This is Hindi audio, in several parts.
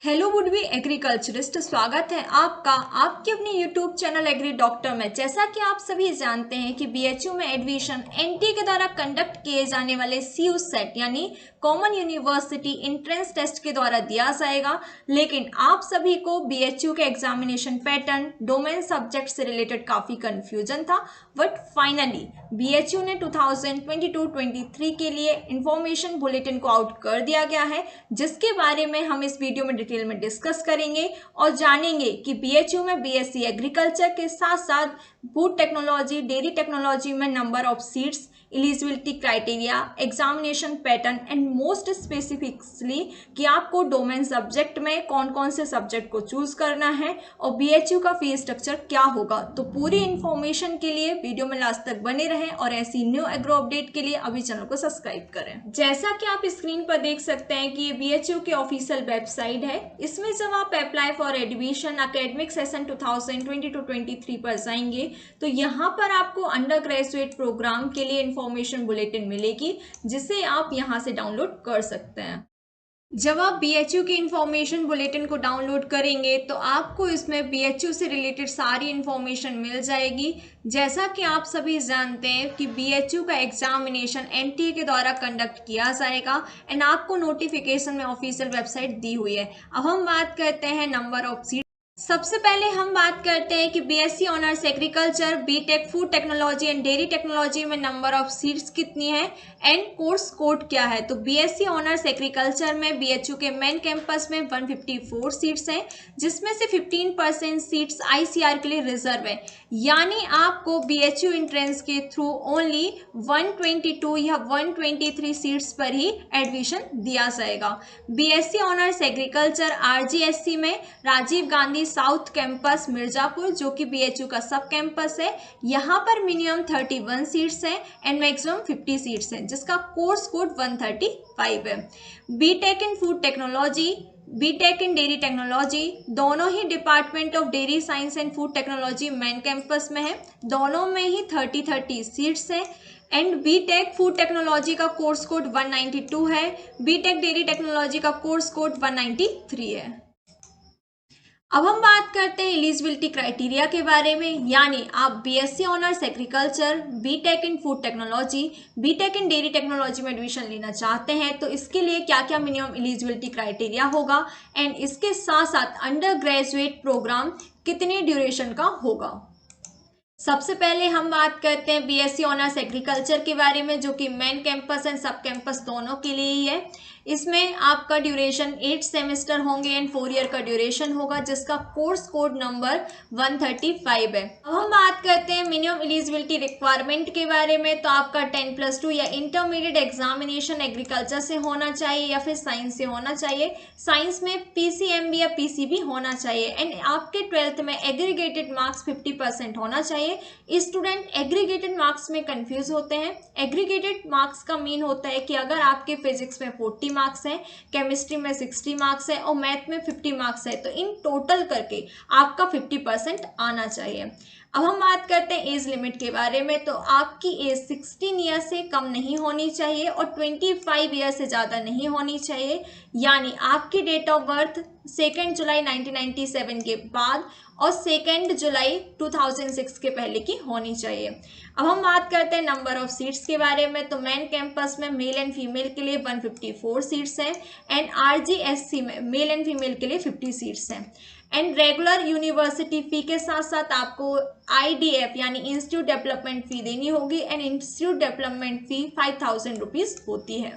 हेलो वुड बी एग्रीकल्चरिस्ट, स्वागत है आपका आपके अपने यूट्यूब चैनल एग्री डॉक्टर में। जैसा कि आप सभी जानते हैं कि बीएचयू में एडमिशन एनटीए के द्वारा कंडक्ट किए जाने वाले सीयू सेट यानी कॉमन यूनिवर्सिटी एंट्रेंस टेस्ट के द्वारा दिया जाएगा। लेकिन आप सभी को बीएचयू के एग्जामिनेशन पैटर्न, डोमेन सब्जेक्ट से रिलेटेड काफ़ी कन्फ्यूजन था, बट फाइनली बीएचयू ने 2022-23 के लिए इंफॉर्मेशन बुलेटिन को आउट कर दिया गया है, जिसके बारे में हम इस वीडियो में डिटेल में डिस्कस करेंगे और जानेंगे कि बीएचयू में बीएससी एग्रीकल्चर के साथ साथ फूड टेक्नोलॉजी, डेयरी टेक्नोलॉजी में number of seats, eligibility criteria, examination pattern and most specifically कि आपको डोमेन सब्जेक्ट में कौन कौन से सब्जेक्ट को चूज करना है और बीएचयू का फी स्ट्रक्चर क्या होगा। तो पूरी इंफॉर्मेशन के लिए वीडियो में लास्ट तक बने रहें और ऐसी न्यू एग्रो अपडेट के लिए अभी चैनल को सब्सक्राइब करें। जैसा कि आप स्क्रीन पर देख सकते हैं कि ये बीएचयू की ऑफिशियल वेबसाइट है। इसमें जब आप apply for admission academic session 2022-23 पर जाएंगे तो यहाँ पर आपको अंडर ग्रेजुएट प्रोग्राम के लिए इंफॉर्मेशन बुलेटिन मिलेगी, जिसे आप यहाँ से डाउनलोड कर सकते हैं। जब आप बीएचयू की इंफॉर्मेशन बुलेटिन को डाउनलोड करेंगे तो आपको इसमें बीएचयू से रिलेटेड सारी इंफॉर्मेशन मिल जाएगी। जैसा कि आप सभी जानते हैं कि बीएचयू का एग्जामिनेशन एनटीए के द्वारा कंडक्ट किया जाएगा एंड आपको नोटिफिकेशन में ऑफिशियल वेबसाइट दी हुई है। अब हम बात करते हैं नंबर ऑफ सीट। सबसे पहले हम बात करते हैं कि BSc honours agriculture, BTech food technology and dairy technology में नंबर ऑफ सीट्स कितनी है एंड कोर्स कोड क्या है। तो बीएससी ऑनर्स एग्रीकल्चर में बीएचयू के मेन कैंपस में 154 सीट्स हैं, जिसमें से 15% सीट्स आईसीआर के लिए रिजर्व है, यानी आपको बीएचयू एंट्रेंस के थ्रू ओनली 122 या 123 सीट्स पर ही एडमिशन दिया जाएगा। बीएससी ऑनर्स एग्रीकल्चर आरजीएससी में राजीव गांधी साउथ कैंपस मिर्जापुर, जो कि बीएचयू का सब कैंपस है, यहाँ पर मिनिमम 31 सीट्स हैं एंड मैक्सिमम 50 सीट्स हैं, जिसका कोर्स कोड 135 है। BTech in food technology, BTech in dairy technology, दोनों ही department of dairy science and food technology main campus में है, दोनों में ही 30 सीट्स हैं। एंड बीटेक फूड टेक्नोलॉजी का कोर्स कोड 192 है, बीटेक डेयरी टेक्नोलॉजी का कोर्स कोड 193 है। अब हम बात करते हैं एलिजिबिलिटी क्राइटेरिया के बारे में, यानी आप BSc honours agriculture, BTech in food technology, BTech in dairy technology में एडमिशन लेना चाहते हैं तो इसके लिए क्या क्या मिनिमम एलिजिबिलिटी क्राइटेरिया होगा एंड इसके साथ साथ अंडर ग्रेजुएट प्रोग्राम कितने ड्यूरेशन का होगा। सबसे पहले हम बात करते हैं बीएससी ऑनर्स एग्रीकल्चर के बारे में, जो कि मेन कैंपस एंड सब कैंपस दोनों के लिए ही है। इसमें आपका ड्यूरेशन 8 सेमेस्टर होंगे एंड 4 ईयर का ड्यूरेशन होगा, जिसका कोर्स कोड नंबर 135 है। अब हम बात करते हैं मिनिमम एलिजिबिलिटी रिक्वायरमेंट के बारे में। तो आपका 10+2 या इंटरमीडिएट एग्जामिनेशन एग्रीकल्चर से होना चाहिए या फिर साइंस से होना चाहिए। साइंस में पीसीएमबी या पीसीबी होना चाहिए एंड आपके 12th में एग्रीगेटेड मार्क्स 50% होना चाहिए। स्टूडेंट एग्रीगेटेड मार्क्स में कंफ्यूज होते हैं। एग्रीगेटेड मार्क्स का मीन होता है कि अगर आपके फिजिक्स में 40 मार्क्स हैं, केमिस्ट्री में 60 मार्क्स है और मैथ में 50 मार्क्स है, तो इन टोटल करके आपका 50% आना चाहिए। अब हम बात करते हैं एज लिमिट के बारे में। तो आपकी एज 16 ईयर से कम नहीं होनी चाहिए और 25 ईयर से ज़्यादा नहीं होनी चाहिए, यानी आपकी डेट ऑफ बर्थ 2 जुलाई 1997 के बाद और 2 जुलाई 2006 के पहले की होनी चाहिए। अब हम बात करते हैं नंबर ऑफ सीट्स के बारे में। तो मेन कैंपस में मेल एंड फीमेल के लिए 154 सीट्स हैं एंड आरजीएससी में मेल एंड फीमेल के लिए 50 सीट्स हैं। एंड रेगुलर यूनिवर्सिटी फी के साथ साथ आपको आईडीएफ यानी इंस्टीट्यूट डेवलपमेंट फी देनी होगी and institute development fee 5000 rupees होती है।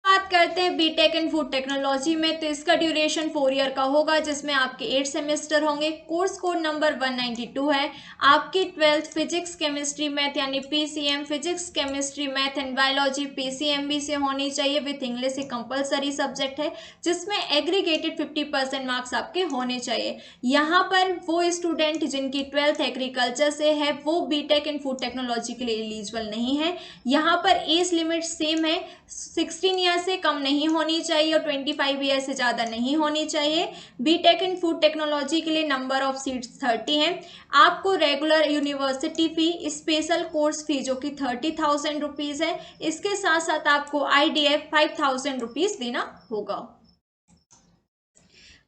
बात करते हैं बीटेक इन फूड टेक्नोलॉजी में। तो इसका ड्यूरेशन 4 ईयर का होगा, जिसमें आपके 8 सेमेस्टर होंगे। कोर्स कोड नंबर 192 है। आपकी 12th फिजिक्स केमिस्ट्री मैथ यानी PCM, physics chemistry math and biology PCMB से होनी चाहिए विथ इंग्लिश एक कंपलसरी सब्जेक्ट है, जिसमें एग्रीगेटेड 50% मार्क्स आपके होने चाहिए। यहाँ पर वो स्टूडेंट जिनकी 12th एग्रीकल्चर से है वो बीटेक इन फूड टेक्नोलॉजी के लिए एलिजिबल नहीं है। यहाँ पर एज लिमिट सेम है, 16 ईयर से कम नहीं होनी चाहिए और 25 ईयर से ज़्यादा नहीं होनी चाहिए। बीटेक इन फूड टेक्नोलॉजी के लिए नंबर ऑफ सीट्स 30 हैं। आपको रेगुलर यूनिवर्सिटी फ़ी, स्पेशल कोर्स फी जो कि 30,000 रुपीज़ है, इसके साथ साथ आपको आईडीएफ 5,000 रुपीज़ देना होगा।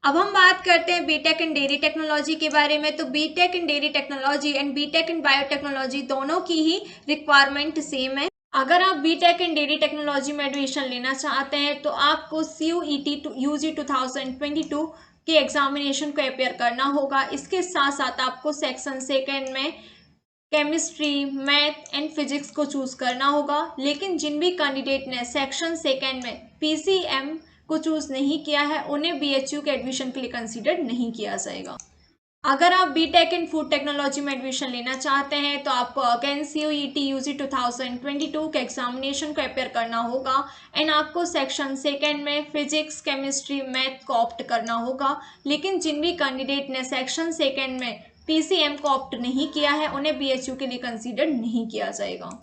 अब हम बात करते हैं बीटेक इन डेयरी टेक्नोलॉजी के बारे में। तो BTech in dairy technology and BTech in biotechnology दोनों की ही रिक्वायरमेंट सेम है। अगर आप बीटेक इन डेयरी टेक्नोलॉजी में एडमिशन लेना चाहते हैं तो आपको CUET UG 2022 के एग्जामिनेशन को अपेयर करना होगा। इसके साथ साथ आपको सेक्शन सेकेंड में केमिस्ट्री, मैथ एंड फिजिक्स को चूज करना होगा। लेकिन जिन भी कैंडिडेट ने सेक्शन सेकेंड में PCM को चूज नहीं किया है उन्हें BHU के एडमिशन के लिए कंसीडर नहीं किया जाएगा। अगर आप बीटेक इन फूड टेक्नोलॉजी में एडमिशन लेना चाहते हैं तो आपको अगेन CUET UG 2022 के एग्जामिनेशन को अपेयर करना होगा एंड आपको सेक्शन सेकेंड में फिजिक्स, केमिस्ट्री, मैथ को ऑप्ट करना होगा। लेकिन जिन भी कैंडिडेट ने सेक्शन सेकेंड में PCM को ऑप्ट नहीं किया है उन्हें BHU के लिए कंसीडर नहीं किया जाएगा।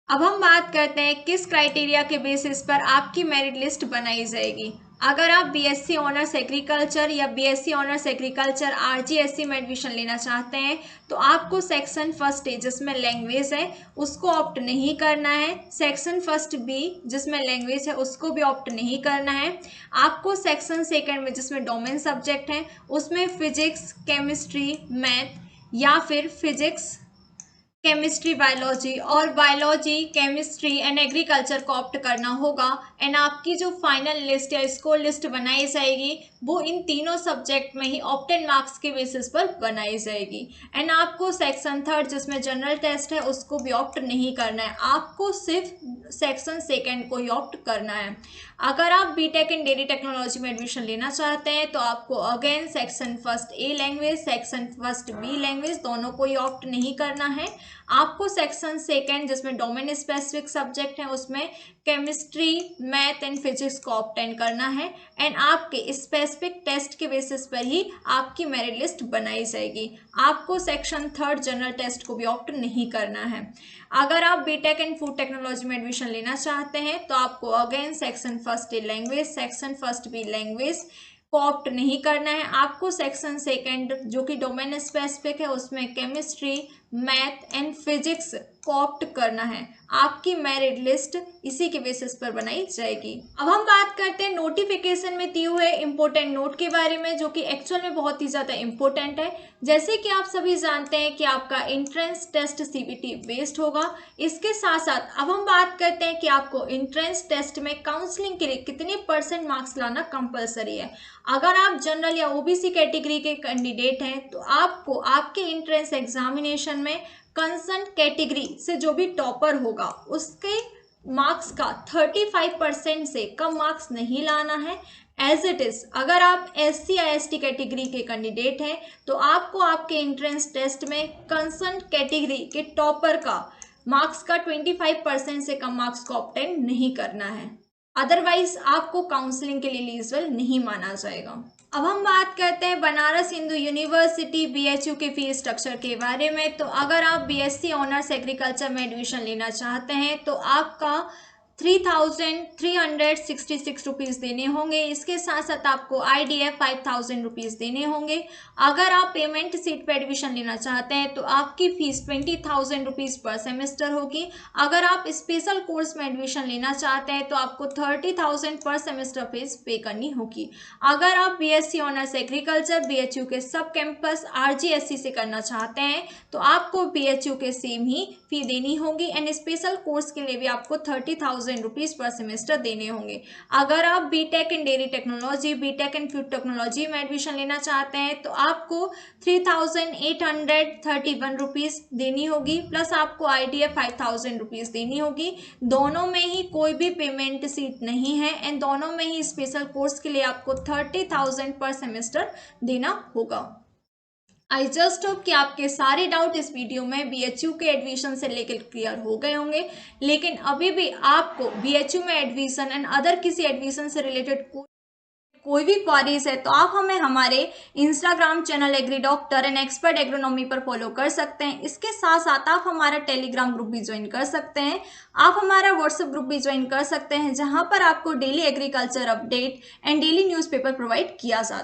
अब हम बात करते हैं किस क्राइटेरिया के बेसिस पर आपकी मेरिट लिस्ट बनाई जाएगी। अगर आप BSc ऑनर्स एग्रीकल्चर या BSc ऑनर्स एग्रीकल्चर RGSC में एडमिशन लेना चाहते हैं तो आपको सेक्शन फर्स्ट ए जिसमें लैंग्वेज है उसको ऑप्ट नहीं करना है। सेक्शन फर्स्ट B जिसमें लैंग्वेज है उसको भी ऑप्ट नहीं करना है। आपको सेक्शन सेकेंड में जिसमें डोमेन सब्जेक्ट है उसमें फिजिक्स, केमिस्ट्री, मैथ या फिर फिजिक्स, केमिस्ट्री, बायोलॉजी और बायोलॉजी, केमिस्ट्री एंड एग्रीकल्चर को ऑप्ट करना होगा। एंड आपकी जो फाइनल लिस्ट या स्कोर लिस्ट बनाई जाएगी वो इन तीनों सब्जेक्ट में ही ऑप्टेड मार्क्स के बेसिस पर बनाई जाएगी। एंड आपको सेक्शन थर्ड जिसमें जनरल टेस्ट है उसको भी ऑप्ट नहीं करना है, आपको सिर्फ सेक्शन सेकेंड को ही ऑप्ट करना है। अगर आप बीटेक इन डेयरी टेक्नोलॉजी में एडमिशन लेना चाहते हैं तो आपको again section first A language, section first B language दोनों को ही ऑप्ट नहीं करना है। आपको सेक्शन सेकेंड जिसमें डोमेन स्पेसिफिक सब्जेक्ट है उसमें केमिस्ट्री, मैथ एंड फिजिक्स को ऑप्टेन करना है। एंड आपके स्पेसिफिक टेस्ट के बेसिस पर ही आपकी मेरिट लिस्ट बनाई जाएगी। आपको सेक्शन थर्ड जनरल टेस्ट को भी ऑप्ट नहीं करना है। अगर आप बीटेक इन फूड टेक्नोलॉजी में एडमिशन लेना चाहते हैं तो आपको again section first A language, section first B language को ऑप्ट नहीं करना है। आपको सेक्शन सेकेंड जो कि डोमेन स्पेसिफिक है उसमें केमिस्ट्री, मैथ एंड फिजिक्स को ऑप्ट करना है। आपकी मेरिट लिस्ट इसी के बेसिस पर बनाई जाएगी। अब हम बात करते हैं नोटिफिकेशन में दिए हुए इंपॉर्टेंट नोट के बारे में जो कि एक्चुअल में बहुत ही ज़्यादा इंपॉर्टेंट है। जैसे कि आप सभी जानते हैं कि आपका एंट्रेंस टेस्ट CBT बेस्ड होगा। इसके साथ साथ अब हम बात करते हैं कि आपको एंट्रेंस टेस्ट में काउंसलिंग के लिए कितने % मार्क्स लाना कंपलसरी है। अगर आप जनरल या OBC कैटेगरी के कैंडिडेट हैं तो आपको आपके एंट्रेंस एग्जामिनेशन में कंसर्न कैटेगरी से जो भी टॉपर होगा उसके मार्क्स का 35% से कम मार्क्स नहीं लाना है। एज इट इज अगर आप SC या ST कैटेगरी के कैंडिडेट हैं तो आपको आपके एंट्रेंस टेस्ट में कंसर्न कैटेगरी के टॉपर का मार्क्स का 25% से कम मार्क्स को ऑब्टेन नहीं करना है, अदरवाइज आपको काउंसलिंग के लिए एलिजिबल नहीं माना जाएगा। अब हम बात करते हैं बनारस हिंदू यूनिवर्सिटी BHU के फीस स्ट्रक्चर के बारे में। तो अगर आप BSc ऑनर्स एग्रीकल्चर में एडमिशन लेना चाहते हैं तो आपका 3,366 रुपीज़ देने होंगे। इसके साथ साथ आपको IDF 5,000 रुपीज़ देने होंगे। अगर आप पेमेंट सीट पर एडमिशन लेना चाहते हैं तो आपकी फ़ीस 20,000 रुपीज़ पर सेमेस्टर होगी। अगर आप स्पेशल कोर्स में एडमिशन लेना चाहते हैं तो आपको 30,000 पर सेमेस्टर फीस पे करनी होगी। अगर आप BSc ऑनर्स एग्रीकल्चर BHU के सब कैंपस RGSC से करना चाहते हैं तो आपको BHU के सेम ही फी देनी होगी। एंड स्पेशल कोर्स के लिए भी आपको 30,000 रुपीज़ पर सेमेस्टर देने होंगे। अगर आप BTech in dairy technology, BTech in food technology में एडमिशन लेना चाहते हैं तो आपको 3,831 रुपीज़ देनी होगी, प्लस आपको IDF 5,000 रुपीज़ देनी होगी। दोनों में ही कोई भी पेमेंट सीट नहीं है एंड दोनों में ही स्पेशल कोर्स के लिए आपको 30,000 पर सेमेस्टर देना होगा। आई जस्ट होप कि आपके सारे डाउट इस वीडियो में BHU के एडमिशन से लेकर क्लियर हो गए होंगे। लेकिन अभी भी आपको BHU में एडमिशन एंड अदर किसी एडमिशन से रिलेटेड कोई भी क्वारीज है तो आप हमें हमारे Instagram channel agri doctor and expert agronomy पर फॉलो कर सकते हैं। इसके साथ साथ आप हमारा टेलीग्राम ग्रुप भी ज्वाइन कर सकते हैं। आप हमारा व्हाट्सएप ग्रुप भी ज्वाइन कर सकते हैं जहां पर आपको daily agriculture update and daily newspaper provide किया जाता है।